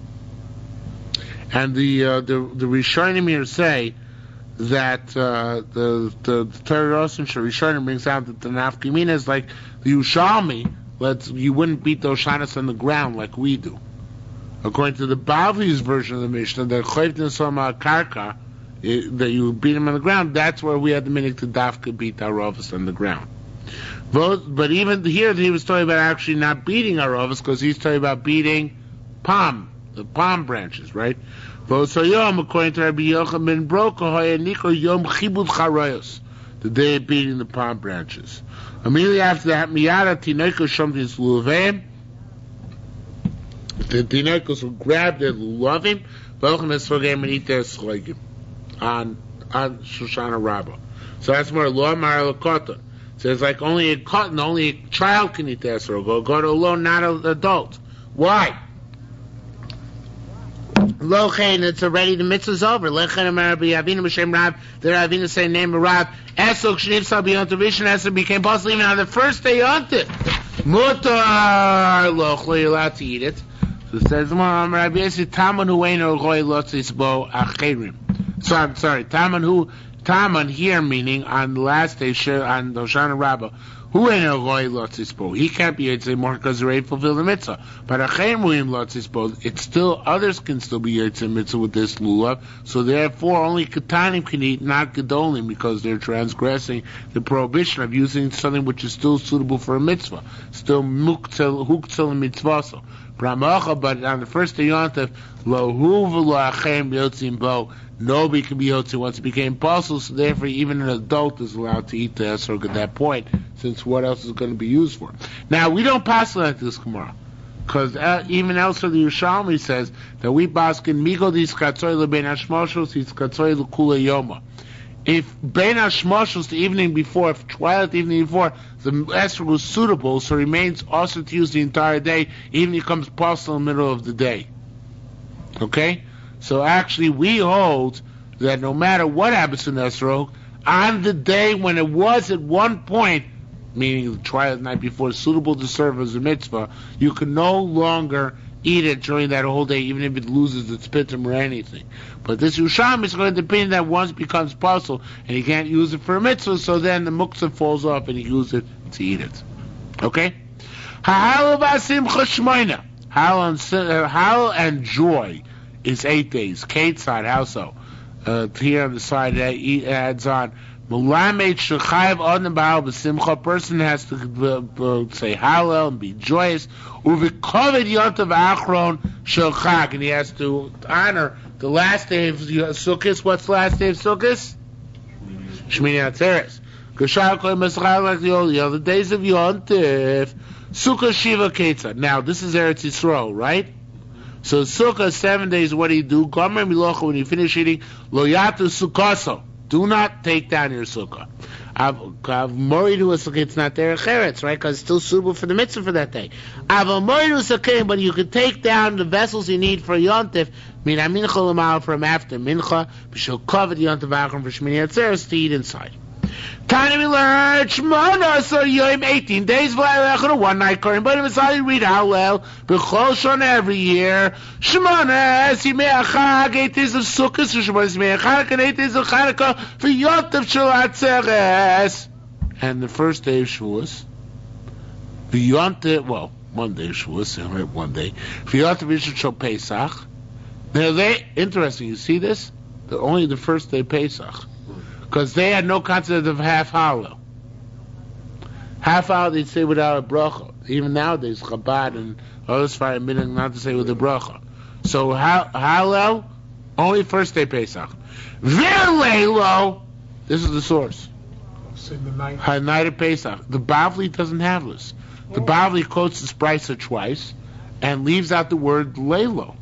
A: And the Rishonim here say that the Torah Rishonim brings out that the Nafkamina is like the Yerushalmi, you wouldn't beat those shanas on the ground like we do. According to the Bavli's version of the Mishnah, that Chayvtin Soma Karka, that you beat them on the ground, that's where we had the minhag to dafka beat our rovas on the ground. But even here, he was talking about actually not beating our rovas, because he's talking about beating the palm branches, right? According to Rabbi Yochanan ben Broka, Yom Chibud Charayos, the day of beating the palm branches. Immediately after that, miyada tinekos shomtis lulaveim. The tinekos will grab their lulavim, v'olchem esrogim and eat their slegim on Shoshana Rabbah. So that's more law maralakota. So it's like only a cotton, only a child can eat their esrog. Go to a law, not an adult. Why? Lochein, it's already, the mitzvah's over. Lechein amar b'yavinu b'shem Rav, the Ravina say name of Rav. Esok shnifsal b'yontav rishon esok became possible even on the first day yontav. Mutar lochlo, you're allowed to eat it. So it says, Rabbi Yossi, Taman hu eino roi lotzis bo acherim. So I'm sorry, Taman here meaning on the last day, on Hoshana Rabbah, who eino roi lotzis bo. He can't be Yitzay more because they already fulfilled the mitzvah. But acherim ruim lotzis bo, it's still, others can still be Yitzay mitzvah with this lulav. So therefore, only Ketanim can eat, not Gedolim, because they're transgressing the prohibition of using something which is still suitable for a mitzvah. Still huktzal mitzvah. But on the first day Yontif, lo hu v'lo achem yotzim bo, nobody can be yotzi once it became possible. So therefore, even an adult is allowed to eat the esrog at that point, since what else is going to be used for? Now we don't pass like this Gemara, because even elsewhere the Yerushalmi says that we baskin migo dis katzoy lebein hashmoshos is katzoy lekula yoma. If bein hashmoshos the evening before, if twilight the evening before, the esrog was suitable, so it remains also to use the entire day, even if it comes possible in the middle of the day. Okay? So actually we hold that no matter what happens to esrog, on the day when it was at one point, meaning the twilight night before, suitable to serve as a mitzvah, you can no longer eat it during that whole day, even if it loses its pitum or anything. But this Yerushalmi is going to depend that once it becomes possible, and he can't use it for a mitzvah, so then the muktzah falls off and he uses it to eat it. Okay? Ha'al and joy is 8 days. Ketzad, how so? Here on the side it adds on, a person has to say Hallel and be joyous. And he has to honor the last day of Sukkot. What's the last day of Sukkot? Shmini Atzeres. The other days of Yontif. Sukkah Shiva Ketzad. Now this is Eretz Yisrael, right? So Sukkah 7 days. What do you do? Gomer Milocha, when you finish eating, Lo Yatu Sukkaso. Do not take down your sukkah. I've worried to a sukkah, it's not there cheretz, right? Because it's still suitable for the mitzvah for that day. I've worried to a sukkah, but you can take down the vessels you need for yontif, min mincha l'mal from after mincha, b'shel covet yontif achron for shmini atzeres to eat inside. Tani we learn Shmona so Yom 18 days one night Kohen. But if I read Hallel b'chol shon every year Shmona Simei Chag 8 days of Sukkot Shmona Simei Chag and 8 days of Chanukah for Yontif Shel Atzeres, and the first day of Shavuos the Yontif, well, one day of Shavuos, right, one day for Yontif Rishon Shel Pesach. Now they interesting. You see this? Only the first day of Pesach. Because they had no concept of half Hallel. Half Hallel they'd say without a bracha. Even nowadays, Chabad and others find a minute not to say with a bracha. So Hallel, only first day Pesach. Virleilo, this is the source. Night of Pesach. The Bavli doesn't have this. The Bavli quotes the Spricer twice and leaves out the word Leilo.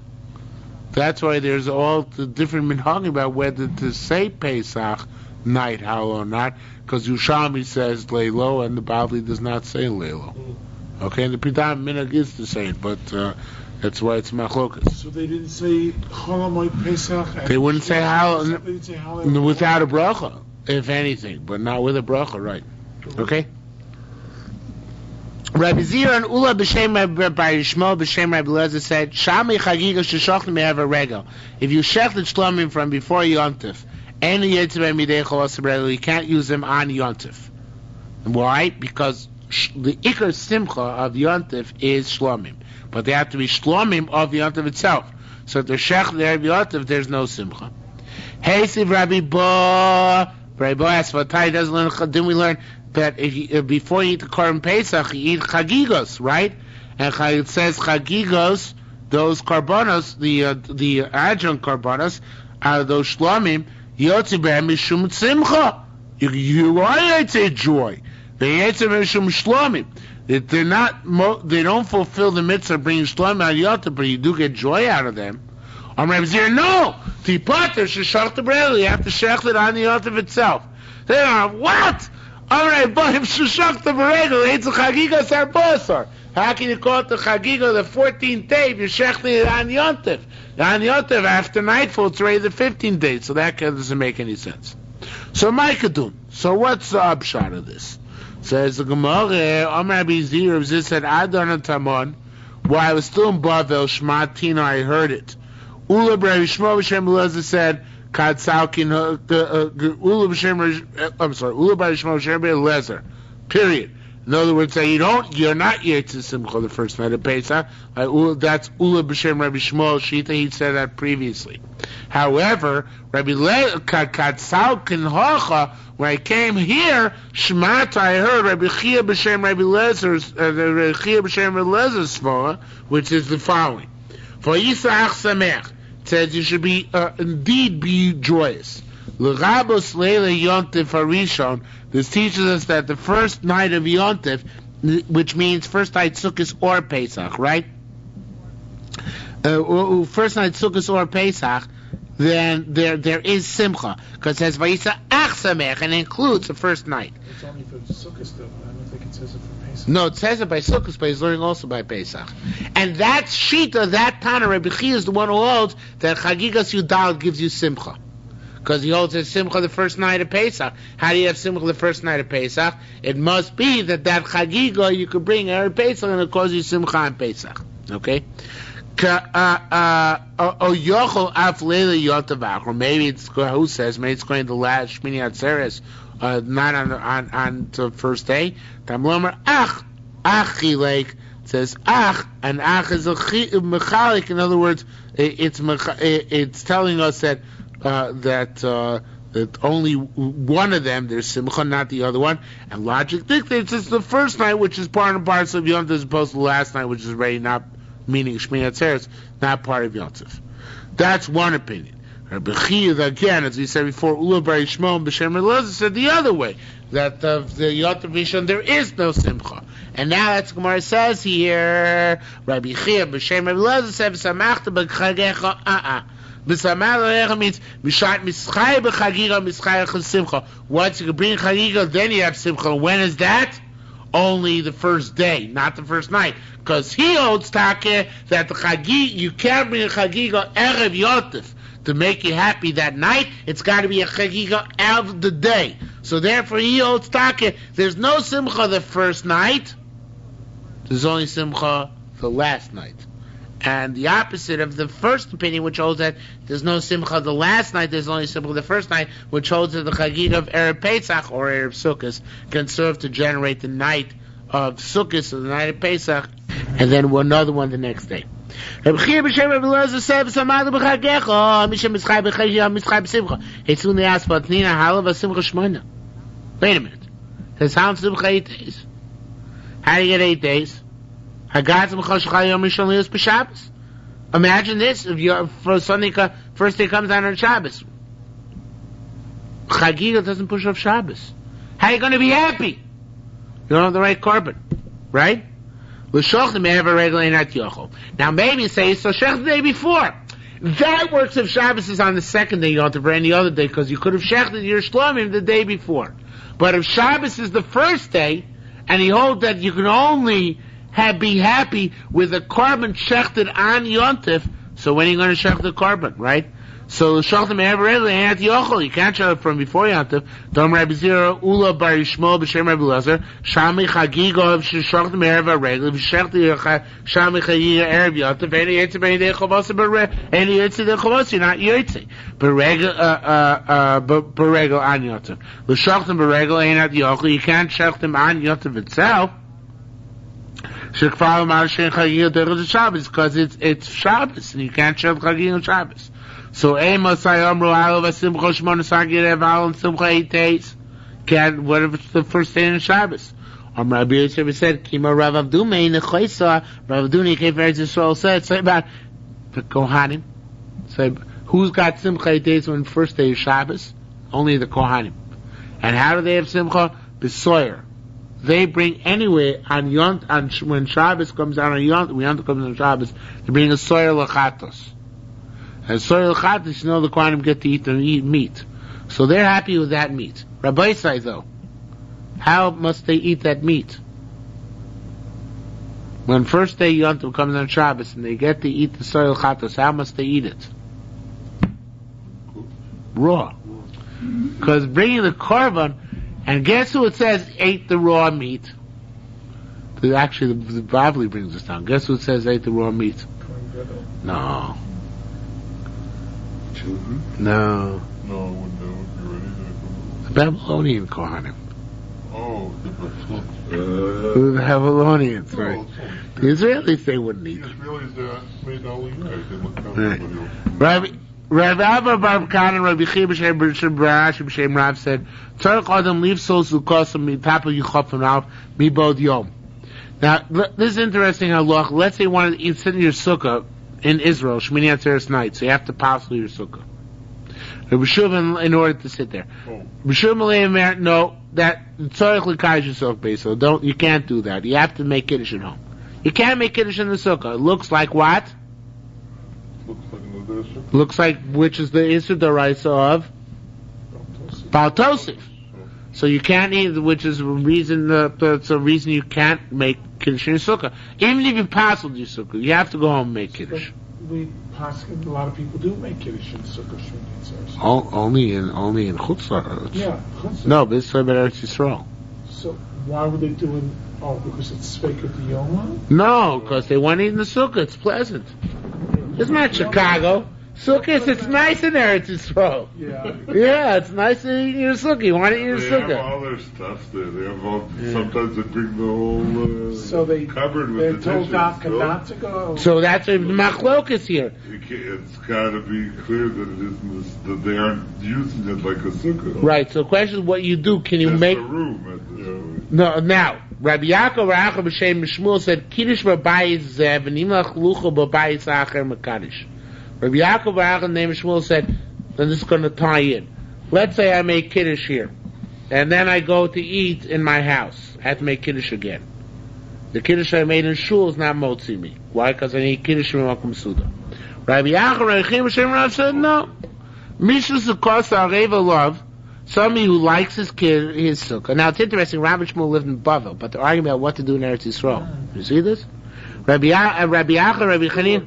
A: That's why there's all the different minhagim about whether to say Pesach night, how or not, because Yerushalmi says Leilo and the Bavli does not say Leilo. Okay, and the predominant minhag is to say it, but that's why it's machlokas.
C: So they didn't say Cholamoid Pesach.
A: They wouldn't say Hallel without a bracha, if anything, but not with a bracha, right? Okay. Rabbi Zira and Ula b'shem Rabbi Yishmael b'shem Rabbi Lezer said, Shami chagiga sheshachlim may have a regal. If you shechted shlomim from before Yontif, any yitzvah midei cholos, you can't use them on Yontif. Why? Because the ikar simcha of Yontif is shlomim, but they have to be shlomim of Yontif itself. So if they're shechted there of Yontif, there's no simcha. Hey, Siv Rabbi Bo asks, what Tai doesn't learn? Didn't we learn that if before you eat the Korban Pesach, you eat chagigos, right? And it says chagigos, those karbonos, the adjunct karbonos, are those shlomim, yotzi behem mishum tzimcha. You are Yitzay joy. They Yitzay Mishum Shlomim. They're not, they don't fulfill the mitzvah of bringing Shlomim al Yotav, but you do get joy out of them. Rabbi Zir, no! Tipater sheshach the brel. You have to shech it on the Yotav itself. They are, what? Rabbi sheshach the brel. It's a chagiga sarbosar. How can you call it the chagiga, the 14th day, if you're shechting it on Yotav? On Yotav, after nightfall, it's already the 15th day, so that doesn't make any sense. So, Maikadun. So, what's the upshot of this? Says the Gemara, Rabbi Zir, said, Adon and Tamon, while I was still in Bavel, Shmatina, I heard it. Ula Rabbi Shmuel B'Shem Eliezer said, Kad Salkin, Ula Rabbi Shmuel B'Shem Eliezer. Period. In other words, say you're not Yitzis Simcha the first night of Pesach. That's Ula B'Shem Rabbi Shmuel Shita. He said that previously. However, Rabbi Katzal Kinhocha, when I came here, Shmata, I heard Rabbi Chia B'Shem Rabbi Lezer's Svara, which is the following: For Yisach Samech, it says you should be indeed be joyous. L'Rabos Leila Yontif Harishon. This teaches us that the first night of Yontif, which means first night Sukkot or Pesach, right? First night Sukkot or Pesach, then there is Simcha, because it says Vayisa Ach Samech, and it includes the first night.
C: It's only for Sukkot, though. I don't think it says it for Pesach.
A: No, it says it by Sukkot, but he's learning also by Pesach. And that Shita, that Tana, Rabbi Chia is the one who holds that Chagigas Yudal gives you Simcha. Because he holds a Simcha the first night of Pesach. How do you have Simcha the first night of Pesach? It must be that Chagiga you could bring Erev Pesach and it causes you Simcha on Pesach. Okay? Or maybe it's who says maybe it's going to the last Shmini Atzeres, not on the first day. Tamlomer Ach Achilek says Ach, and Ach is a mechalik. In other words, it's telling us that that only one of them, there's Simcha, not the other one. And logic dictates it's the first night, which is part and parcel of Yom Tov, as opposed to the last night, which is already not, meaning Shmini Atzeres, not part of Yom Tov. That's one opinion. Rabbi Chia, again, as we said before, Ula Bar Yishmael B'Shem Eliezer said the other way, that the Yom Tov Rishon, there is no Simcha. And now that's what Gemara says here, Rabbi Chia B'Shem Eliezer said, V'samachta b'chagecha B'samachta means Mishat Mischai b'chagiga Mischai Simcha. Once you can bring chagiga, then you have Simcha. When is that? Only the first day, not the first night. Because he holds Takeh that the chagiga, you can't bring a chagiga Erev Yotif to make you happy that night. It's got to be a chagiga of the day. So therefore he holds Takeh, there's no Simcha the first night, there's only Simcha the last night. And the opposite of the first opinion, which holds that there's no Simcha the last night, there's only Simcha the first night, which holds that the Chagiga of Erev Pesach or Erev Sukkot can serve to generate the night of Sukkot, so the night of Pesach, and then another one the next day. Rabbi Chia b'Shem Rabbi Eliezer said, "V'samachta b'chagecha, mishem mischai b'chagiga, mischai b'simcha." He soon asked, "Vatnina halav v'simcha shmona." Wait a minute. His house simcha 8 days. How do you get 8 days? Imagine this, if your first day comes down on Shabbos. Chagiga doesn't push off Shabbos. How are you going to be happy? You don't have the right carbon, right? Now maybe you say, so shech the day before. That works if Shabbos is on the second day, you don't have to any other day, because you could have shechted your shlomim the day before. But if Shabbos is the first day, and he holds that you can only be happy with a carbon shechted on Yontif, so when are you going to shech the carbon, right? So shechted me'ever ain't yochel. You can't shech it from before Yontif. Dom Rabbi Zira Ula Bar Yishmael B'Shem Rabbi Eliezer Shami Chagiga shechted me'ever regel v'shechted Shami Chagiga Erev Yontif any yitzeh b'nei dei chavos any yitzeh dei chavos you're not yitzeh b'regel on Yontif l'shechted b'regel ain't yochel. You can't shech them on Yontif itself. Because it's Shabbos and you can't share Chagiga on Shabbos. So Amos Ayamru Alav Simcha Shmona Sagir Eval and Simcha 8 days. Can't what if it's the first day in Shabbos? Rabbi Yosef said, Kima Rav Avdumei Nechoisa Rav Avduni Kef Eretz Yisrael said, say about the Kohanim. Say who's got Simcha 8 days when the first day is Shabbos? Only the Kohanim. And how do they have simcha? B'soyer. They bring anyway when Shabbos comes out on Yont, when Yont comes on Shabbos, they bring a soyer l'chatos. And soyer l'chatos, the Kohanim get to eat meat. So they're happy with that meat. Rabbi say though, how must they eat that meat? When first day Yontif comes on Shabbos and they get to eat the soil chatos, how must they eat it? Raw. Because bringing the korban, and guess who it says ate the raw meat? Actually, the Bavli brings us down. Guess who it says ate the raw meat? No.
B: Children?
A: No.
B: No, I wouldn't know. You're ready?
A: The Babylonian Kohanim.
B: Oh,
A: The Babylonians, right? The Israelis, they wouldn't eat.
B: The Israelis made only right. They looked out everybody else.
A: Rabbi Abba Bar Khan and Rabbi Chia b'shem Barash b'shem Rav said, Tzarech Adam leave so Sukkah mitapa yichaf Rav mibod yom. Now, this is interesting halach. Let's say you want to sit in your sukkah in Israel, Shmini Atzeres night, so you have to pass through your sukkah. Rabbi Shuvin, in order to sit there. Rabbi Shuvin, no, that tzarech l'kaysh yisok beiso. Don't, you can't do that. You have to make kiddush at home. You can't make kiddush in the sukkah. It looks like what? Looks like, which is the Isur D'Oraisa of Baal Tosif. So you can't eat, which is a reason. That's a reason you can't make kiddush in your sukkah. Even if you pass with your sukkah, you have to go home and make kiddush.
C: A lot of people do make kiddush in sukkah.
A: Only in Chutz La'aretz.
C: Yeah, Chutz.
A: No, but it's for Eretz Yisrael.
C: So why were they doing? Oh, because it's Sveika Yoma?
A: No, because they want to eat in the sukkah. It's pleasant. It's not Chicago. Sukkah, it's nice in there. It's Yisrael. Yeah, it's nice to eat in your sukkah. You want to eat in your sukkah.
B: They have all their stuff there. They have all. Sometimes they bring the whole cupboard with the dishes.
C: They're told not to go.
A: So that's a machlokas here.
B: It's got to be clear that it isn't that they aren't using it like a sukkah.
A: Right. So the question is, what you do? Can you make
B: a room?
A: No. Now, Rabbi Yaakov b'shem Shmuel said, "Kiddush b'bayis zev v'nimach lucha b'bayis acher mekadosh." Rabbi Yaakov Barach and name Shmuel said, then this is going to tie in. Let's say I make kiddush here, and then I go to eat in my house. I have to make kiddush again. The kiddush I made in shul is not motzi me. Why? Because I need kiddush in Makom Suda. Rabbi Yaakov Rabbi Chia b'shem Rav said, no. Mishu Sukkah Areva love, somebody who likes his sukkah. Now it's interesting, Rabbi Shmuel lived in Bavel, but they're arguing about what to do in Eretz Yisrael. You see this? Rabbi Yaakov, Rabbi Chanin,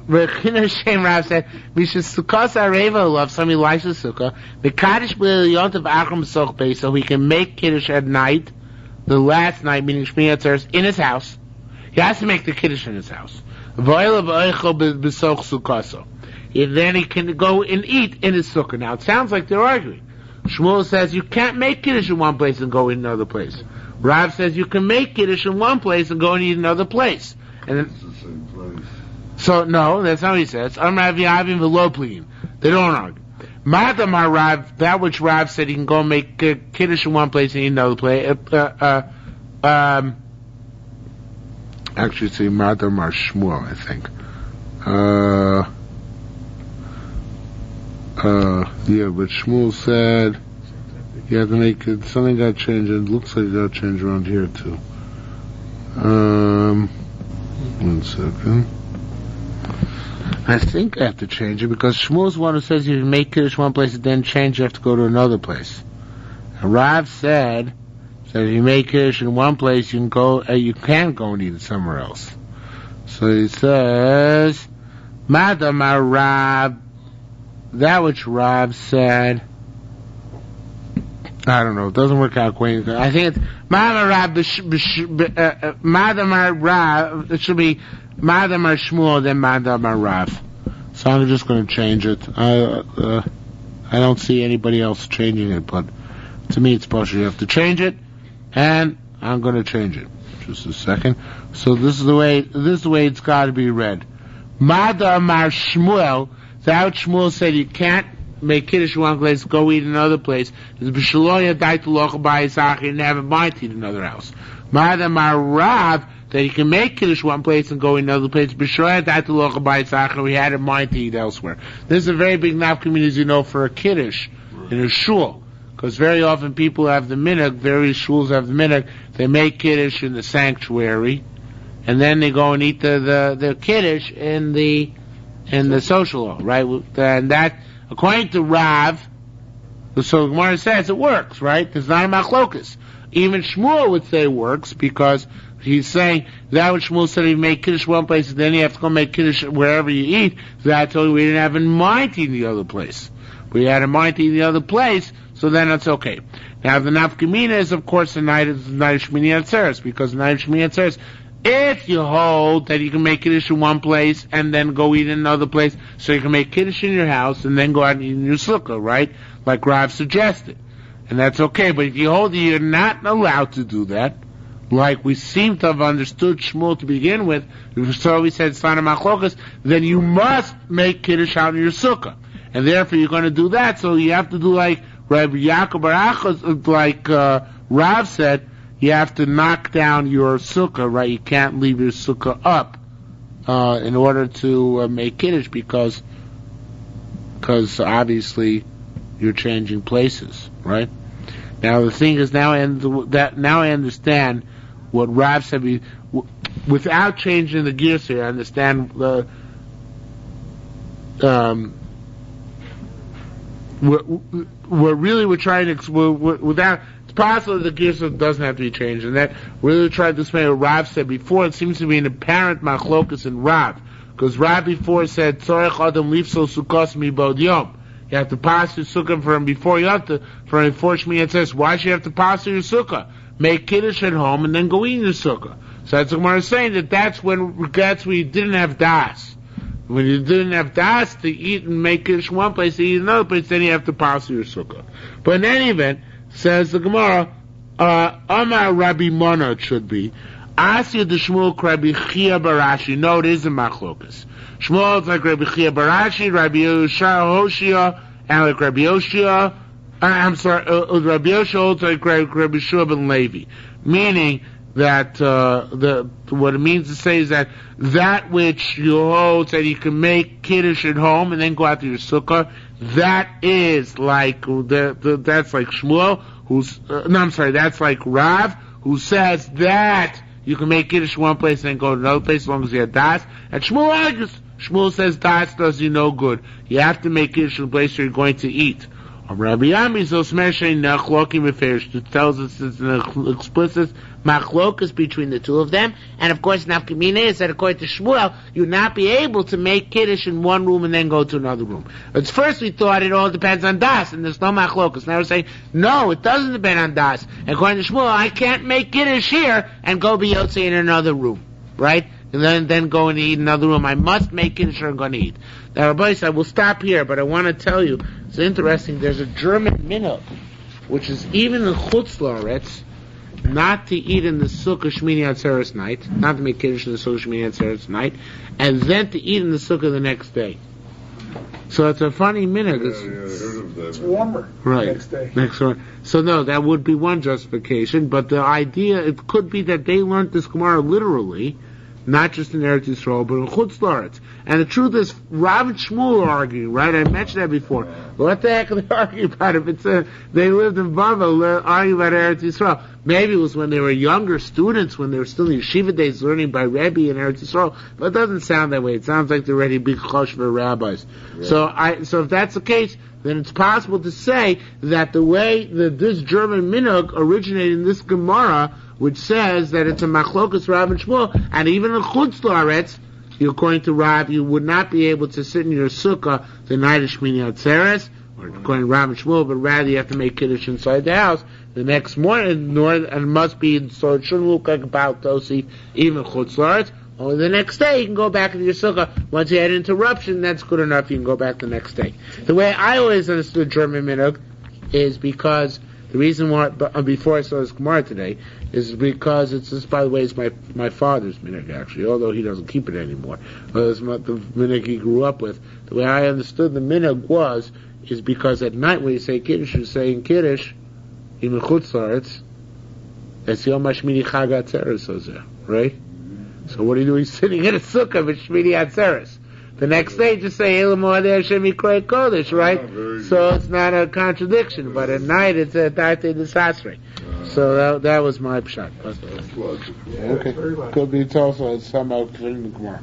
A: Rabbi Shem Rav said, "Misha Sukkah Areva love somebody who likes his sukkah. The kaddish b'yont of Achram Soch Beis, so he can make kiddush at night, the last night, meaning Shmini Atzeres, in his house. He has to make the kiddush in his house. V'oil b'oicho b'soch Sukkaso. And then he can go and eat in his sukkah. Now it sounds like they're arguing. Shmuel says you can't make kiddush in one place and go in another place. Rav says you can make kiddush in one place and go and eat in another place. And then,
B: it's the same place.
A: So no, that's not what he says. They don't argue. Madam Rav, that which Rav said he can go and make kiddush in one place and eat in another place. Actually, it's Madam Shmuel, I think. Yeah, but Shmuel said you have to make it. Something got changed. It looks like it got changed around here too. 1 second. I think I have to change it because Shmuel's one who says you can make kiddush one place and then change, you have to go to another place. And Rav said if you make kiddush in one place, you can't go and eat it somewhere else. So he says, Madam Rav, that which Rav said, I don't know, it doesn't work out quite. I think it's Madam Rav, it should be Madam Shmuel, then Madam Rav. So I'm just going to change it. I don't see anybody else changing it, but to me it's possible. You have to change it, and I'm going to change it. Just a second. So this is the way it's got to be read. Madam Shmuel, that Shmuel said you can't make kiddush in one place, go eat in another place. It's b'shaloya dai to locha b'ayisach, you never mind to eat another house. Madam Rav, that you can make kiddush one place and go in another place. B'shaloya dai to locha b'ayisach, we had in mind to eat elsewhere. This is a very big nafkamin, as you know, for a kiddush in a shul. Because very often people have the minhag, various shuls have the minhag, they make kiddush in the sanctuary, and then they go and eat the kiddush in the social hall, right? And that, according to Rav, so Gemara says it works, right? There's not a machlokas. Even Shmuel would say it works because he's saying that what Shmuel said, he make kiddush one place and then you have to go make kiddush wherever you eat. That's what we didn't have in mind to eat the other place. We had in mind to eat the other place, so then it's okay. Now the nafkamina is of course the night of Shmini Atzeres, because the night of Shmini Atzeres, if you hold that you can make kiddush in one place and then go eat in another place, so you can make kiddush in your house and then go out and eat in your sukkah, right? Like Rav suggested. And that's okay, but if you hold that you're not allowed to do that, like we seem to have understood Shmuel to begin with, so we said it's not a machlokas, then you must make kiddush out in your sukkah. And therefore you're going to do that, so you have to do like Rabbi Yaakov Barachos, like Rav said, you have to knock down your sukkah, right? You can't leave your sukkah up in order to make kiddush because obviously you're changing places, right? Now the thing is, now I understand what Rav said. Without changing the gears here, I understand what we're trying to without. It's possible the gears doesn't have to be changed, and that we're really trying to explain what Rav said before. It seems to be an apparent machlokas in Rav, because Rav before said tzorech adam lifso sukkos mibod yom. You have to pass your sukkah for him before you have to, for Shmini Atzeres. Why should you have to pass your sukkah? Make kiddush at home and then go eat in your sukkah. So that's what Gemara is saying, that's when you didn't have das. When you didn't have das to eat and make kiddush in one place, to eat in another place, then you have to pass your sukkah. But in any event, says the Gemara, Amar Rabbi Mona, it should be, Asya de Shmuel Rabbi Chia Barashi. No, it isn't machlokas. Shmuel is like Rabbi Chia Barashi, Rabbi Hoshia, and like Rabbi Hoshia. Rabbi Hoshia is like Rabbi Shua ben Levi. Meaning that what it means to say is that which you hold that you can make kiddush at home and then go out to your sukkah, that is like that's like Shmuel, that's like Rav, who says that you can make kiddush in one place and then go to another place as long as you have das. And Shmuel argues. Shmuel says das does you no good. You have to make kiddush in the place where you're going to eat. Rabbi Yami tells us it's an explicit machlokas between the two of them, and of course nafkamina is that according to Shmuel, you'd not be able to make kiddush in one room and then go to another room. But first we thought it all depends on das, and there's no machlokas. Now we're saying no, it doesn't depend on das. And according to Shmuel, I can't make kiddush here and go be yotze in another room, right? And then go and eat in another room. I must make kiddush or I'm going to eat. Now, Rabbi said, we'll stop here, but I want to tell you, it's interesting, there's a German minhag, which is even in Chutz La'aretz, not to eat in the Sukkah Shmini Atzeres night, not to make kiddush in the Sukkah Shmini Atzeres night, and then to eat in the Sukkah the next day. So it's a funny minhag.
B: I heard of that.
C: It's warmer
A: right.
C: next day.
A: Next one. So no, that would be one justification, but the idea, it could be that they learned this Gemara literally, not just in Eretz Yisrael, but in Chutz La'aretz. And the truth is, Rav and Shmuel are arguing, right? I mentioned that before. What the heck are they arguing about? If it's they lived in Bavel, arguing about Eretz Yisrael. Maybe it was when they were younger students, when they were still in yeshiva days, learning by Rebbe in Eretz Yisrael. But it doesn't sound that way. It sounds like they're already big choshver rabbis. Yeah. So if that's the case, then it's possible to say that the way that this German minhag originated in this Gemara, which says that it's a machlokas Rav and Shmuel, and even in Chutz La'aretz, according to Rav, you would not be able to sit in your sukkah the night of Shmini Atzeres, or according to Rav and Shmuel, but rather you have to make kiddush inside the house the next morning, and it must be, so it shouldn't look like a Baal Tosi, even Chutz La'aretz. Only the next day you can go back into your sukkah. Once you had an interruption, that's good enough, you can go back the next day. The way I always understood German minhag is because the reason why, before I saw this Gemara today, is because this, by the way, is my father's minhag actually, although he doesn't keep it anymore. But it's the minhag he grew up with. The way I understood the minhag is because at night when you say Kiddush, you're saying Kiddush, in Chutz La'aretz, it's Yom HaShmini Chag HaTzeres, right? So what are you doing sitting in a sukkah with Shmini Atzeres? The next day, just say Elam Moadei Hashem Yikrei Kodesh, right?
B: very
A: So it's not a contradiction. But at night, it's a Darte Desasre. So that was my pshat.
B: That's logical.
A: Okay. Could be also somehow clean the Gemara.